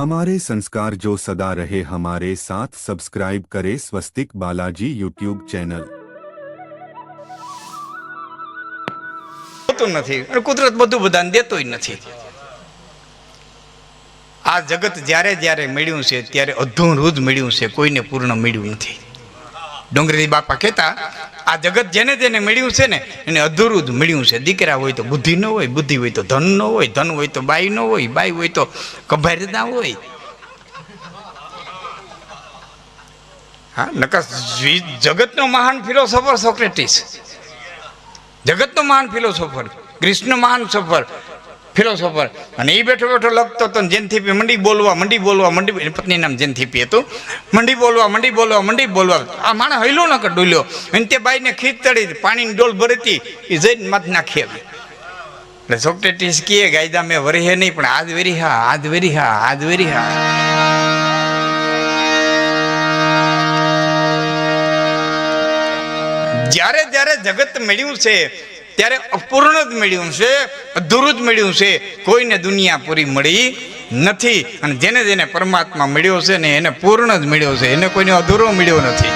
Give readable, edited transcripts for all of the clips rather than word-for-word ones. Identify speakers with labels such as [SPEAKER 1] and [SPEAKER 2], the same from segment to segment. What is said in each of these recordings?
[SPEAKER 1] हमारे संस्कार जो सदा रहे हमारे साथ सब्सक्राइब करें स्वस्तिक बालाजी यूट्यूब चैनल।
[SPEAKER 2] નથી અને કુદરત બધું બધાને દેતોય નથી। આ જગત જ્યારે જ્યારે મળ્યું છે ત્યારે અધૂરું જ મળ્યું છે, કોઈને પૂર્ણ મળ્યું નથી। ડુંગરી બાપા કહેતા આ જગત જેને જેને મળ્યું છે ને એને અધૂરું જ મળ્યું છે। દીકરા હોય તો બુદ્ધિ ન હોય, બુદ્ધિ હોય તો ધન ન હોય, ધન હોય તો બાઈ ન હોય, બાઈ હોય તો કભાર ના હોય। હા, નકર જગતનો મહાન ફિલોસોફર સોક્રેટિસ, જગતનો મહાન ફિલોસોફર, કૃષ્ણ મહાન ફિલોસોફર, અને એ બેઠો બેઠો લખતો હતો જેનથીપી મંડી બોલવા મંડી, પત્ની નામ જેનથીપી હતું, મંડી બોલવા આ માણસ હૈલો ન કર ડોલ્યો અને તે બાઈને ખીચ ચડી પાણીની ડોલ ભરતી એ જઈને મત નાખી આવી। એટલે સોક્રેટિસ કહે ગાયદા મેં વરી નહીં પણ આજ વેરી હા। જ્યારે જ્યારે જગત મળ્યું છે ત્યારે અપૂર્ણ જ મળ્યું છે, અધૂરું જ મળ્યું છે, કોઈને દુનિયા પૂરી મળી નથી। અને જેને જેને પરમાત્મા મળ્યો છે ને એને પૂર્ણ જ મળ્યો છે, એને કોઈને અધૂરો મળ્યો નથી।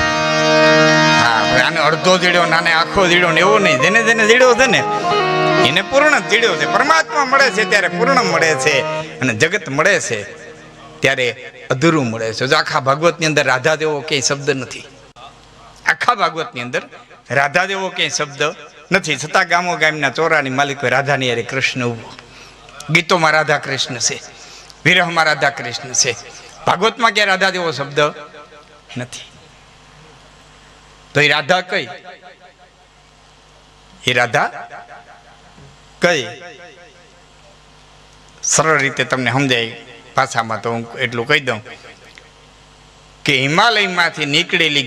[SPEAKER 2] હા, આને અડધો જીડ્યો નાને આખો જીડ્યો ને એવો નહીં, જેને જેને જીડ્યો છે ને એને પૂર્ણ જ જીડ્યો છે। પરમાત્મા મળે છે ત્યારે પૂર્ણ મળે છે, અને જગત મળે છે ત્યારે અધૂરું મળે છે। જો આખા ભાગવતની અંદર રાધા જેવો ક્યાંય શબ્દ નથી, આખા ભાગવતની અંદર રાધા જેવો ક્યાંય શબ્દ નથી, છતાં ગામો ગામના ચોરાની માલિક રાધાની અરે કૃષ્ણ ઉભો। ગીતોમાં રાધા કૃષ્ણ છે, વિરહમાં રાધા કૃષ્ણ છે, ભાગવતમાં ક્યાં રાધા જેવો શબ્દ નથી। તો એ રાધા કઈ? એ રાધા કઈ? સરળ રીતે તમને સમજાય ભાષામાં તો હું એટલું કહી દઉં કે હિમાલયમાંથી નીકળેલી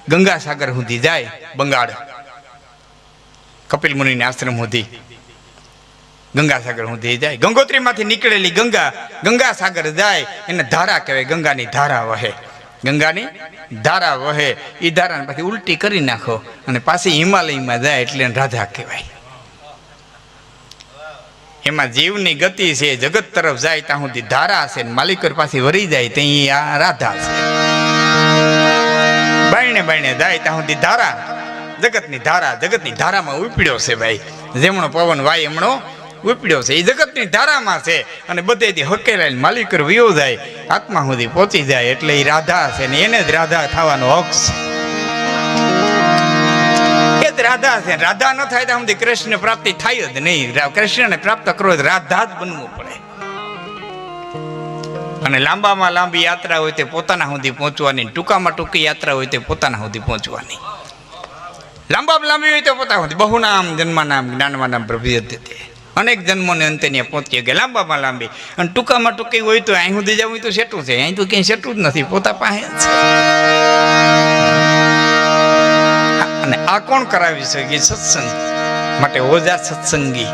[SPEAKER 2] ગંગા સાગર સુધી જાય, બંગાળ કપિલ મુનિના આશ્રમ સુધી ગંગા સાગર સુધી જાય। ગંગોત્રીમાંથી નીકળેલી ગંગા સાગર જાય, એને ધારા કહેવાય, ગંગાની ધારા વહે, ગંગાની ધારા વહે। એ ધારાને પછી ઉલટી કરી નાખો અને પાછી હિમાલયમાં જાય એટલે રાધા કહેવાય। એમાં જીવની ગતિ છે, જગત તરફ જાય ત્યાં સુધી ધારા છે, માલિકર પાછી વરી જાય ત્યાં આ રાધા છે। બાયણે જાય ત્યાં સુધી ધારા, જગતની ધારામાં ઉપડ્યો છે ભાઈ, જેમણો પવન વાય એમણો ઉપડ્યો છે, એ જગતની ધારામાં છે। અને બધેથી હકેલાઈને માલિકર વિયો જાય, આત્મા સુધી પહોંચી જાય એટલે એ રાધા છે, ને એને જ રાધા થવાનો હક છે, એ જ રાધા છે। રાધા ન થાય ત્યાં સુધી કૃષ્ણ પ્રાપ્તિ થાય જ નહીં, કૃષ્ણને પ્રાપ્ત કરવો રાધા જ બનવું પડે। અને લાંબામાં લાંબી યાત્રા હોય તે પોતાના સુધી પહોંચવાની, ટૂંકામાં ટૂંકી યાત્રા હોય તે પોતાના સુધી પહોંચવાની। લાંબામાં લાંબી હોય તો પોતા સુધી બહુનામ જન્માનામ જ્ઞાનવાનામ પ્રભિયતે, અનેક જન્મોને અંતે ત્યાં પહોંચી ગયા લાંબામાં લાંબી। અને ટૂંકામાં ટૂંકી હોય તો અહીં સુધી જવું તો સેટું છે, અહીં તો ક્યાંય સેટું જ નથી, પોતા પાસે છે। અને આ કોણ કરાવી શકે? સત્સંગ માટે ઓજા સત્સંગી,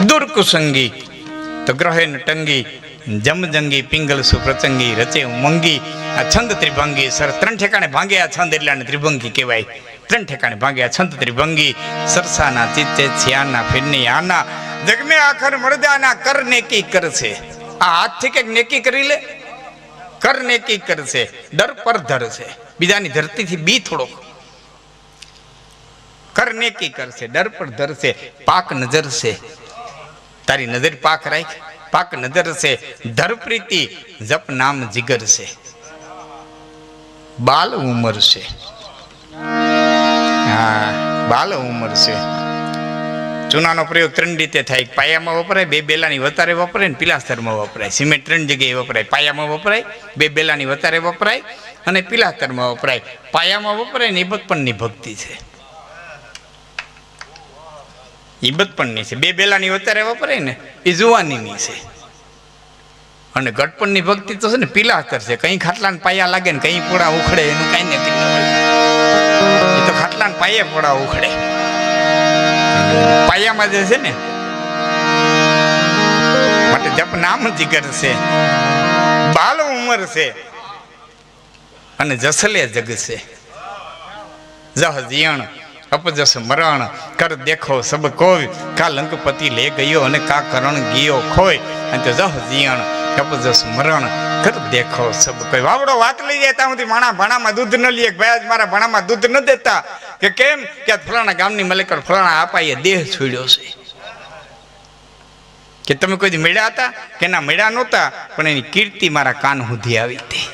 [SPEAKER 2] દુર્કુસંગી તો ગ્રહે ટંગી, જમજંગી પિંગલ સુપ્રચંગી, રચે મંગી આ છંદ ત્રિભંગી। સર ત્રણ ઠેકાણે ભાંગે આ છંદ એટલે ત્રિભંગી કહેવાય। ત્રણ ઠેકાણે ભાંગે આ છંદ ત્રિભંગી, સરસાના ચિત્તે છિયાના ફિરની આના, જગમે આખર મરદાના કર નેકી કરશે। આ હાથથી કંઈક નેકી કરી લે, કર નેકી કરશે, દર પર ધરશે, બીજાની ધરતીથી બી થોડોક, કર નેકી કરશે, દર પર ધરશે, પાક નજર છે, તારી નજર પાક રાખ, પાક નજર છે, ધર પ્રીતિ જપ નામ જીગર છે, બાલ ઉમર છે। હા, બાલ ઉમર છે। ચૂનાનો પ્રયોગ ત્રણ રીતે થાય, પાયામાં વપરાય, બે બેલાની વતારે વપરાય ને પિલાસ્તરમાં વપરાય। સિમેન્ટ ત્રણ જગ્યાએ વપરાય, પાયામાં વપરાય, બે બેલાની વતારે વપરાય અને પિલાસ્તરમાં વપરાય। પાયામાં વપરાય ને એ બચપણની ભક્તિ છે, એ બચપણની છે। બે બેલાની વતારે વપરાય ને એ જુવાનીની છે, અને ગટપણની ભક્તિ તો છે ને પિલાસ્તર છે, કઈ ખાટલા પાયા લાગે ને કઈ પોળા ઉખડે એનું કઈ નક્કી ન હોય, એ તો ખાટલા પાયે પોળા ઉખડે। પાયામાં જે છે ને માટે જપ નામ જીગર છે, બાલ ઉંમર છે, અને જસલે જગ છે, જહ જીયણ અપજસ મરણ કર દેખો સબ કોઈ, કા લંકપતિ લે ગયો અને કા કરણ ગયો ખોય. અને તો જહ જીયણ અપજસ મરણ કર દેખો સબ કોઈ. વાવડો વાત લઈ જાય ત્યાં સુધી માણા ભાણામાં દૂધ ન લે. ભાઈ આજ મારા ભાણામાં દૂધ ન દેતા કે કેમ કે ફલાણા ગામની મલેકર ફલાણા આપાએ દેહ છોડ્યો છે. કે તમે કોઈ મેળ્યા હતા કે ના મેળ્યા નહોતા, પણ એની કીર્તિ મારા કાન સુધી આવી હતી.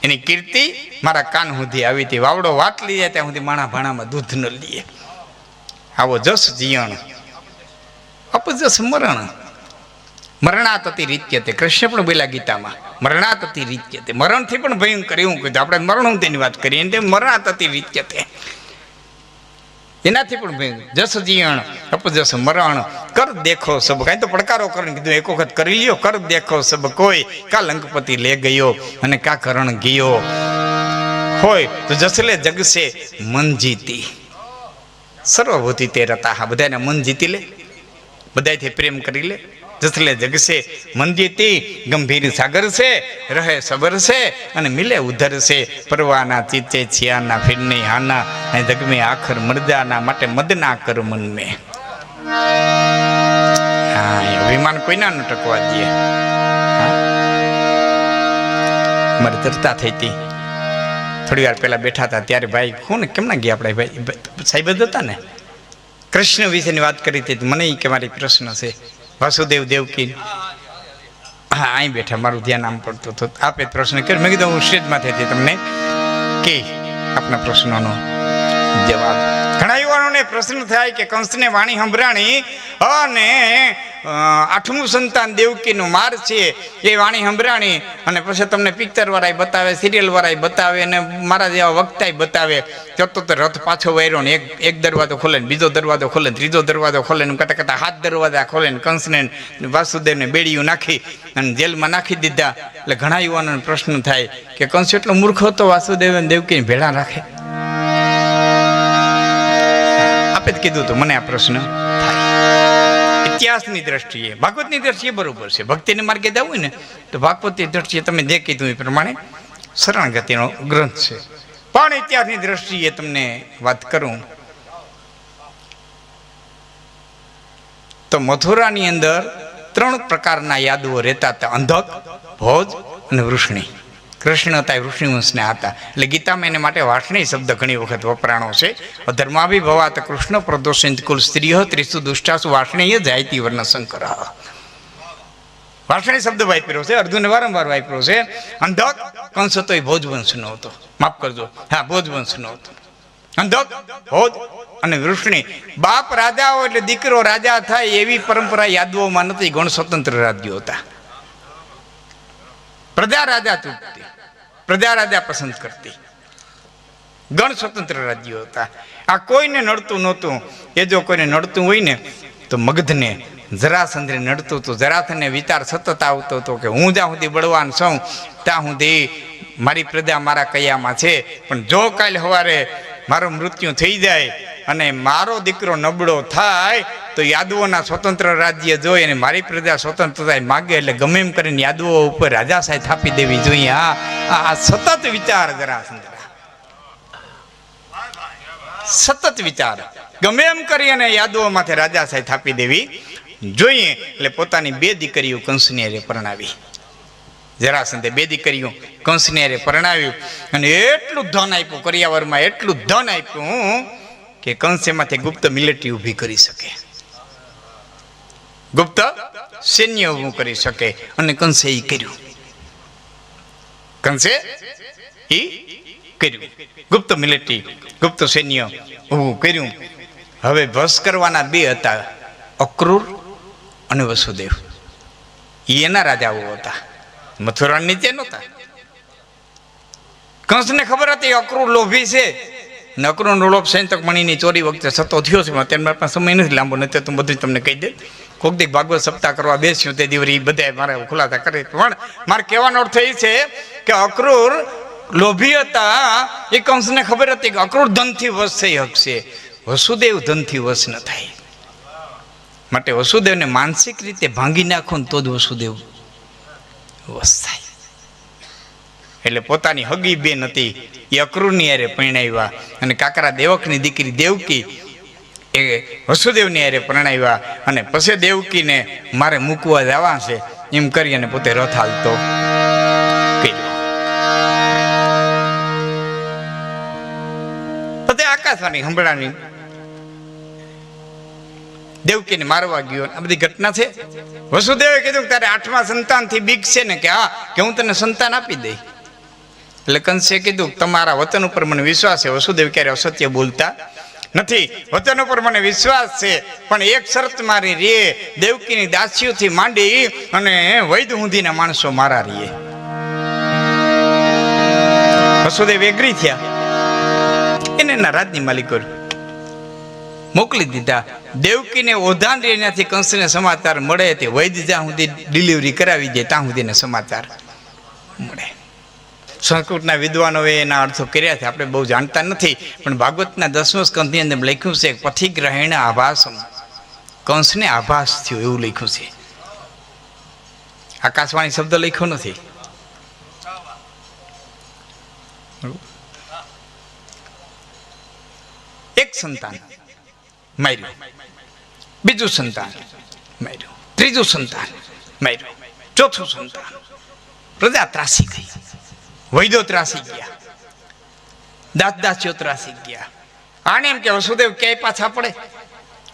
[SPEAKER 2] એની કીર્તિ મારા કાન સુધી આવી હતી. વાવડો વાત લઈ જાય ત્યાં સુધી માણા ભાણામાં દૂધ ન લીએ. આવો જસ જીયણ અપજસ મરણ મરણાતતિ રીત્યતે. કૃષ્ણ પણ બોલ્યા ગીતામાં મરણાતતિ રીત્યતે. મરણથી પણ ભયંકર એવું કીધું. આપણે મરણ તેની વાત કરીએ એને મરણાતતિ રીત્યતે, એનાથી પણ ભયંકર. જસ જીયણ અપજસ મરણ કર દેખો સબ. કાંઈ તો પડકારો કરીને કીધું એક વખત કરી લ્યો. કર દેખો સબ કોઈ, કા લંકપતિ લે ગયો અને કા કરણ ગયો હોય. તો જસલે જગશે મન જીતી સર્વભૂતિ તે રતા. બધાને મન જીતી લે, બધાથી પ્રેમ કરી લે. જસલે જગશે મન જીતી ગંભીર સાગર છે, રહે સબર છે અને મિલે ઉધર છે. પરવાના ચીચે છિયાના ફિરને હાના, અને જગમે આખર મરજાના માટે મદના કર મન મેં. હા, અભિમાન કોઈના ન ટકવા દે. મારી ચર્ચા થઈ હતી થોડી વાર પહેલા બેઠા હતા ત્યારે ભાઈ કોણ કેમ ના ગયા આપણે ભાઈ સાહેબ જ હતા ને, કૃષ્ણ વિશેની વાત કરી હતી. મને કે મારી પ્રશ્ન છે વાસુદેવ દેવકી. હા, અહીં બેઠા મારું ધ્યાન આમ પડતું હતું. આપે પ્રશ્ન કર્યો. મેં કીધું હું સ્ટેજમાંથી હતી તમને કે આપના પ્રશ્નોનો જવાબ. ઘણા યુવાનોને પ્રશ્ન થાય કે કંસને વાણી સંભળાણી અને 8મું સંતાન દેવકીનો માર છે એ વાણી સંભળાણી અને પછી તમને પિક્ચર વાળા બતાવે, સિરિયલ વાળા બતાવે અને મારા જેવા વક્તા બતાવે. તો રથ પાછો વાયરો ને એક દરવાજો ખોલે ને બીજો દરવાજો ખોલે ને ત્રીજો દરવાજો ખોલે ને કટા કટા 7 દરવાજા ખોલે ને કંસને વાસુદેવને બેડીયું નાખી અને જેલમાં નાખી દીધા. એટલે ઘણા યુવાનોને પ્રશ્ન થાય કે કંસ એટલો મૂર્ખ હતો વાસુદેવ અને દેવકીને ભેળા રાખે. આપે જ કીધું તો મને આ પ્રશ્ન થાય. ઇતિહાસની દ્રષ્ટિએ, ભાગવતની દ્રષ્ટિએ બરોબર છે. ભક્તિને માર્ગે જવું હોય ને તો ભાગવતની દ્રષ્ટિએ તમે જે કીધું એ પ્રમાણે શરણાગતિનો ગ્રંથ છે. પણ ઇતિહાસની દ્રષ્ટિએ તમને વાત કરું તો મથુરાની અંદર 3 પ્રકારના યાદવો રહેતા હતા: અંધક, ભોજ અને વૃષ્ણિ. કૃષ્ણ હતા વૃષ્ણિ વંશના હતા. એટલે ગીતામાં એને માટે વાર્ષ્ણિ શબ્દ ઘણી વખત વપરાણો છે. ધર્માભિભવાત કૃષ્ણ પ્રદોષિત કુલ સ્ત્રીઓ ત્રિષુ દુષ્ટાસુ વાર્ષ્ણેય જાયતી વર્ણ શંકર. વાર્ષ્ણિ શબ્દ વાપર્યો છે, અર્જુને વારંવાર વાપર્યો છે. અંધક કંસ હતો એ ભોજવંશનો હતો, માફ કરજો, હા ભોજવંશનો હતો. અંધક, ભોજ અને વૃષ્ણિ. બાપ રાજા હોય એટલે દીકરો રાજા થાય એવી પરંપરા યાદવોમાં નથી. ગણ સ્વતંત્ર રાજ્યો હતા. પ્રજા રાજા તૂટતી, પ્રજા રાજા પસંદ કરતી. ગણ સ્વતંત્ર રાજ્યો હતા. આ કોઈને નડતું નહોતું. એ જો કોઈને નડતું હોય ને તો મગધને, જરાસંધને નડતું હતું. જરાસંધને વિચાર સતત આવતો હતો કે હું જ્યાં સુધી બળવાન છું ત્યાં સુધી મારી પ્રજા મારા કયામાં છે, પણ જો કાલે સવારે મારું મૃત્યુ થઈ જાય અને મારો દીકરો નબળો થાય તો યાદવોના સ્વતંત્ર રાજ્ય જોઈ અને મારી પ્રજા સ્વતંત્રતા માગે એટલે ગમે એમ કરીને યાદવો ઉપર રાજાશાહી થાપી દેવી જોઈએ. આ સતત વિચાર જરાસંધ, સતત વિચાર. ગમે એમ કરી અને યાદવો માથે રાજાશાહી થાપી દેવી જોઈએ. એટલે પોતાની 2 દીકરીઓ કંસની હારે પરણાવી. જરાસંધે 2 દીકરીઓ કંસની હારે પરણાવ્યું અને એટલું ધન આપ્યું કરિયાવરમાં, એટલું ધન આપ્યું કે કંસ એમાંથી ગુપ્ત મિલિટરી ઊભી કરી શકે, ગુપ્ત સૈન્ય ઊભું કરી શકે. અને કંસે એ કર્યું. કંસે એ કર્યું. ગુપ્ત મિલિટરી, ગુપ્ત સૈન્ય ઊભું કર્યું. હવે ભસ કરવાના 2 હતા, અક્રૂર અને વસુદેવ. એના રાજાઓ હતા, મથુરા નીચે નહોતા. કંસને ખબર હતી અક્રૂર લોભી છે ને અક્રૂરનો લોભ સૈંતક મણીની ચોરી વખતે સતો થયો છે. અત્યારે પાસે સમય નથી લાંબો, નથી તો બધું તમને કહી દે. કોક દી ભાગવત સપ્તાહ કરવા બેસ્યું તે દિવસ બધા મારે ખુલાસા કરે. પણ મારે કહેવાનો અર્થ એ છે કે અક્રૂર લોભી હતા. એ કંસને ખબર હતી કે અક્રૂર ધનથી વશ થઈ શકશે, વસુદેવ ધનથી વશ ન થાય. માટે વસુદેવને માનસિક રીતે ભાંગી નાખો ને તો જ વસુદેવ વશ થાય. એટલે પોતાની હગી બેન હતી એ અક્રૂરની હારે પરણાવ્યા અને કાકરા દેવકની દીકરી દેવકી એ વસુદેવની હારે પરણાવ્યા અને પછી દેવકીને મારે મૂકવા જવા છે એમ કરી અને પોતે રથ હાલતો કર્યો. પછી આકાશવાણી સંભળાવી દેવકીને મારવા ગયો. આ બધી ઘટના છે. વસુદેવે કીધું કે તારે 8મા સંતાનથી બીક છે ને કે હા કે હું તને સંતાન આપી દઈ. એટલે કંસે કીધું તમારા વચન ઉપર મને વિશ્વાસ છે. વસુદેવ ક્યારે અસત્ય બોલતા નથી. વચન ઉપર મને વિશ્વાસ છે પણ એક શરત મારી રે, દેવકીની દાસીઓથી માંડી અને વૈદ સુધીના માણસો મારા રીએ. વસુદેવ એગ્રી થયા. એને એના રાજની માલિકો મોકલી દીધા. દેવકીને ઓધાન એનાથી કંસને સમાચાર મળે તે વૈદ જ્યાં સુધી ડિલિવરી કરાવી જાય ત્યાં સુધીને સમાચાર મળે. સંસ્કૃતના વિદ્વાનોએ એના અર્થો કર્યા છે, આપણે બહુ જાણતા નથી. પણ ભાગવતના 10મા સ્કંધની અંદર લખ્યું છે પથિગ્રહેણ આભાસમ, કંસને આભાસ થયો એવું લખ્યું છે. આકાશવાણી શબ્દ લખ્યો નથી. એક સંતાન માર્યું, બીજું સંતાન માર્યું, ત્રીજું સંતાન માર્યું, ચોથું સંતાન. પ્રજા ત્રાસી ગઈ, વૈદો ત્રાસી ગયા, દાસીઓ ત્રાસી ગયા. આને એમ કે વસુદેવ ક્યાંય પાછા પડે,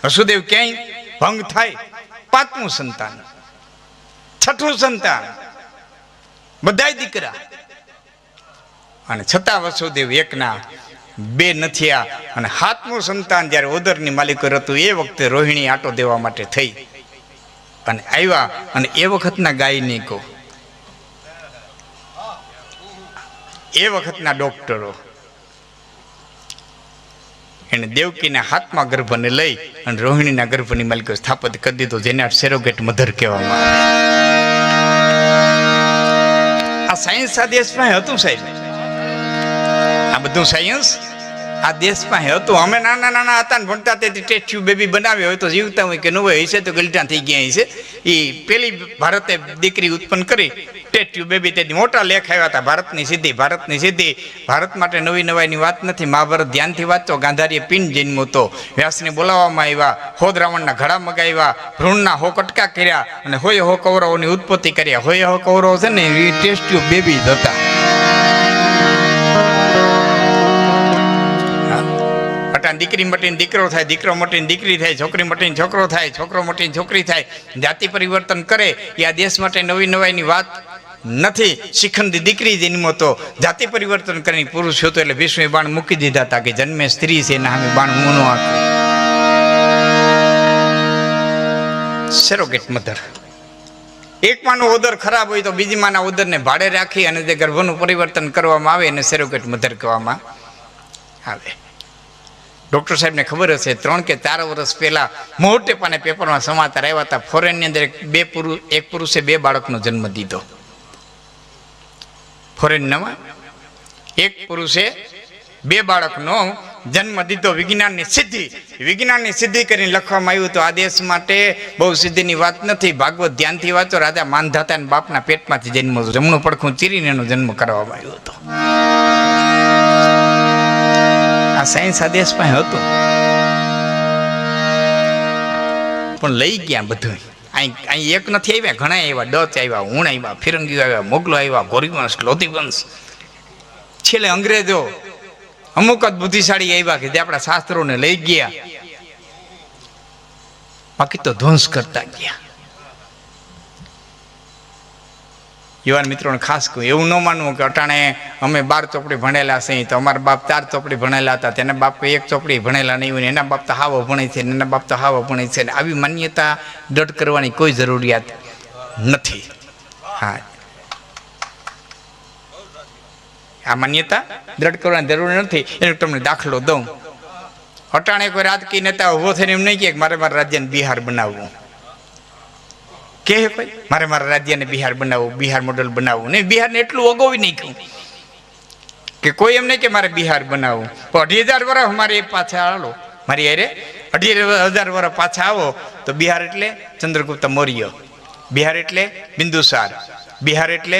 [SPEAKER 2] વસુદેવ ક્યાંય ભંગ થાય. 5મું સંતાન, 6ઠું સંતાન, બધાય દીકરા. અને છતાં વસુદેવ એકના 2 નથી. અને 7મું સંતાન જ્યારે ઓદરની માલિકો હતું એ વખતે રોહિણી આટો દેવા માટે થઈ અને આવ્યા. અને એ વખતના ગાયનિકો, એ વખતના ડોક્ટરો એને દેવકીના 7મા ગર્ભને લઈ અને રોહિણીના ગર્ભની માલિકો સ્થાપિત કરી દીધો, જેને સેરોગેટ મધર કહેવામાં આવે. આ સાયન્સ આ દેશમાં હતું સાહેબ. આ બધું સાયન્સ આ દેશમાં હતું. અમે નાના નાના હતા ને ભણતા તેથી ટેસ્ટ ટ્યુબ બેબી બનાવ્યો હોય તો જીવતા હોય કે ન હોય હશે તો ગલટા થઈ ગયા હશે. એ પેલી ભારતે દીકરી ઉત્પન્ન કરી ટેસ્ટ ટ્યુબ બેબી. તેથી મોટા લેખ આવ્યા હતા, ભારતની સિદ્ધિ, ભારતની સિદ્ધિ. ભારત માટે નવી નવાઈની વાત નથી. મહાભારત ધ્યાનથી વાંચો. ગાંધારીએ પિંડ જન્મ્યો હતો, વ્યાસને બોલાવવામાં આવ્યા, હોદ રાવણના ઘડા મગાવ્યા, ભ્રૂણના 100 કટકા કર્યા અને હોય 100 કૌરવોની ઉત્પત્તિ કર્યા. હોય 100 કૌરવો છે ને એ ટેસ્ટ ટ્યુબ બેબી જ હતા. દીકરી મટીને દીકરો થાય, દીકરો મટીને દીકરી થાય, છોકરી મટીને છોકરો થાય, છોકરો મટીને છોકરી થાય. જાતિ પરિવર્તન કરે એ આ દેશ માટે નવી નવાઈની વાત નથી. શિખંડી દીકરી જન્મો તો જાતિ પરિવર્તન કરીને પુરુષ હતો એટલે વિષ્ણુએ બાણ મૂકી દીધા હતા કે જન્મે સ્ત્રી છે એના સામે બાણ મૂનો આપે. સેરોગેટ મધર. એક માનું ઉદર ખરાબ હોય તો બીજી માના ઉદરને ભાડે રાખી અને જે ગર્ભનું પરિવર્તન કરવામાં આવે એને સેરોગેટ મધર કહેવામાં આવે. ડૉક્ટર સાહેબને ખબર હશે 3 કે 4 વર્ષ પહેલા મોટે પાને પેપરમાં સમાચાર આવ્યા હતા. ફોરેનની અંદર એક પુરુષે 2 બાળકનો જન્મ દીધો. ફોરેનમાં એક પુરુષે 2 બાળકનો જન્મ દીધો. વિજ્ઞાનની સિદ્ધિ કરીને લખવામાં આવ્યું. તો આ દેશ માટે બહુ સિદ્ધિની વાત નથી. ભાગવત ધ્યાનથી વાંચો. રાજા માનધાતાના બાપના પેટમાંથી જન્મ હતો. જમણું પડખું ચીરીને એનો જન્મ કરવામાં આવ્યો હતો. આ સાયન્સ આ દેશમાં હતું પણ લઈ ગયા બધું. અહીં એક નથી આવ્યા, ઘણા આવ્યા. ડચ આવ્યા, હુણ આવ્યા, ફિરંગીઓ આવ્યા, મોગલો આવ્યા, ગોરીવંશ, લોધીવંશ. છેલ્લે અંગ્રેજો અમુક જ બુદ્ધિશાળી આવ્યા કે જે આપણા શાસ્ત્રોને લઈ ગયા, બાકી તો ધ્વંસ કરતા ગયા. યુવાન મિત્રોને ખાસ કહું, એવું ન માનવું કે અટાણે અમે 12 ચોપડી ભણેલા છીએ તો અમારા બાપ 4 ચોપડી ભણેલા હતા, તેના બાપ 1 ચોપડી ભણેલા નહીં હોય, એના બાપ તો હાવો ભણે છે, એના બાપ તો હાવો ભણે છે. આવી માન્યતા દૃઢ કરવાની કોઈ જરૂરિયાત નથી. હા, આ માન્યતા દૃઢ કરવાની જરૂર નથી. એનો તમને દાખલો દઉં. અટાણે કોઈ રાજકીય નેતા ઉભો થઈને એમ નહીં કે મારે મારા રાજ્યને બિહાર બનાવવું. કે કોઈ મારે મારા રાજ્યને બિહાર બનાવવું, બિહાર મોડલ બનાવવું નહીં. બિહારને એટલું અગોવી નાખ્યું કે કોઈ એમ નહીં કે મારે બિહાર બનાવવું. પણ 2,000 વર્ષ મારે પાછા આવો, મારી અરે 2,500 વર્ષ પાછા આવો તો બિહાર એટલે ચંદ્રગુપ્ત મૌર્ય, બિહાર એટલે બિંદુસાર, બિહાર એટલે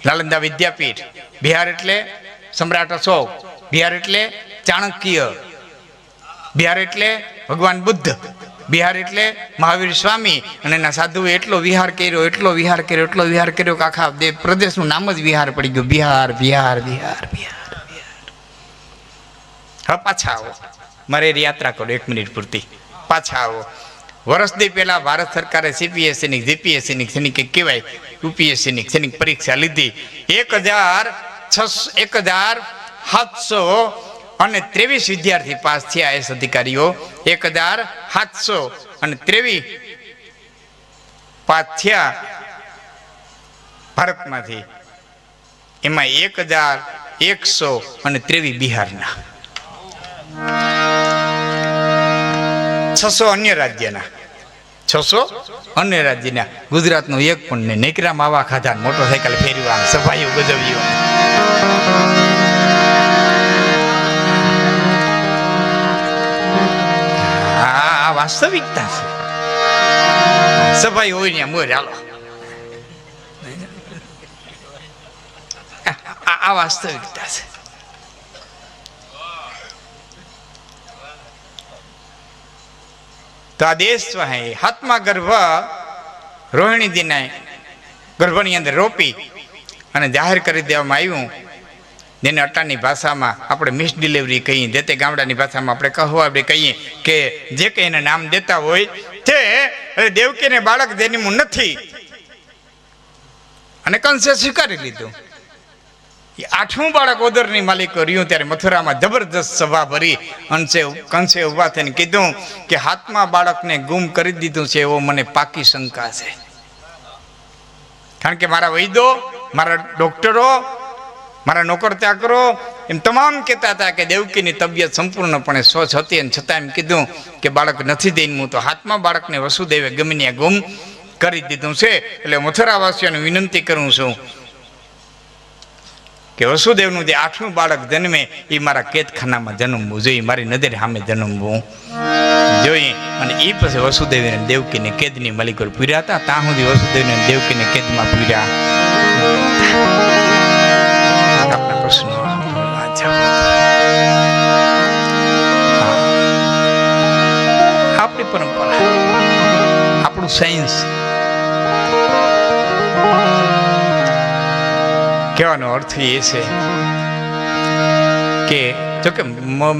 [SPEAKER 2] નાલંદા વિદ્યાપીઠ, બિહાર એટલે સમ્રાટ અશોક, બિહાર એટલે ચાણક્ય, બિહાર એટલે ભગવાન બુદ્ધ, બિહાર એટલે મહાવીર સ્વામી. અને એના સાધુએ એટલો વિહાર કર્યો, એટલો વિહાર કર્યો, એટલો વિહાર કર્યો કે આખા પ્રદેશનું નામ જ વિહાર પડી ગયું, બિહાર બિહાર બિહાર બિહાર બિહાર. હવે પાછા આવો, મારે યાત્રા કરો 1 મિનિટ પૂરતી. પાછા આવો. વર્ષ દી પહેલા ભારત સરકારે સીપીએસસીની, જીપીએસસીની, શેની કંઈક કહેવાય, યુપીએસસીની શેની પરીક્ષા લીધી. 1723 વિદ્યાર્થી પાસ થયા, આઈએસ અધિકારીઓ 1723 પાસ થયા ભારતમાંથી. એમાં 1123 બિહારના, 600 અન્ય રાજ્યના, 600 અન્ય રાજ્યના. ગુજરાતનો એક પણ નહીં. નીકળ્યા માવા ખાધા, મોટરસાયકલ ફેરવા, સફાઈઓ ગજવ્યો. આ વાસ્તવિકતા છે. સફાઈ હોય ને મોર હાલો, આ વાસ્તવિકતા છે. તો આ દેશ હાથમાં ગર્ભ રોહિણીજીને ગર્ભની અંદર રોપી અને જાહેર કરી દેવામાં આવ્યું, જેને અટાની ભાષામાં આપણે મિસ ડિલિવરી કહીએ, જે તે ગામડાની ભાષામાં આપણે કહવા કહીએ કે જે કંઈ એને નામ દેતા હોય તે દેવકીને બાળક જન્મ્યું નથી અને કંસે સ્વીકારી લીધું. 8મું બાળક ઓદરની માલિકો રહ્યું ત્યારે મથુરામાં જબરદસ્ત સભા ભરી કંસે ઉભા થઈને કીધું કે હાથમાં બાળકને ગુમ કરી દીધું છે એવો મને પાકી શંકા છે. કારણ કે મારા વૈદો, મારા ડોક્ટરો, મારા નોકર ચાકરો એમ તમામ કહેતા હતા કે દેવકીની તબિયત સંપૂર્ણપણે સ્વચ્છ હતી, અને છતાં એમ કીધું કે બાળક નથી જન્મ્યું. તો હાથમાં બાળકને વસુદેવે ગમે ગુમ કરી દીધું છે. એટલે મથુરાવાસીઓને વિનંતી કરું છું કે વસુદેવનું જે 8મું બાળક જન્મે એ મારા કેદખાનામાં જન્મવું જોઈએ, મારી નજર સામે જન્મવું જોઈએ. અને એ પછી વસુદેવને દેવકીને કેદની માલિકો પૂર્યા હતા. ત્યાં સુધી વસુદેવને દેવકીને કેદમાં પૂર્યા. આપણા પ્રશ્નો આપણી પરંપરા, આપણું સાયન્સ. કહેવાનો અર્થ એ છે કે જોકે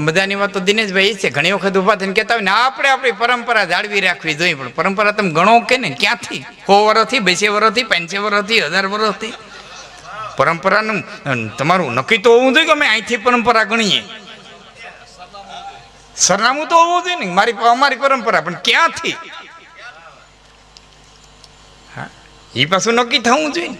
[SPEAKER 2] મજાની વાત તો દિનેશભાઈ એ છે, ઘણી વખત ઉભા થઈને કહેતા હોય ને આપણે આપણી પરંપરા જાળવી રાખવી જોઈએ. પણ પરંપરા તમે ગણો કે ને ક્યાંથી? 100 વર્ષથી, 200 વર્ષથી, 500 વર્ષથી, 1000 વર્ષથી પરંપરાનું તમારું નક્કી તો હોવું જોઈએ કે અમે અહીંથી પરંપરા ગણીએ. સરનામું તો હોવું જોઈએ ને અમારી પરંપરા, પણ ક્યાંથી? હા, એ પાછું નક્કી થવું જોઈએ.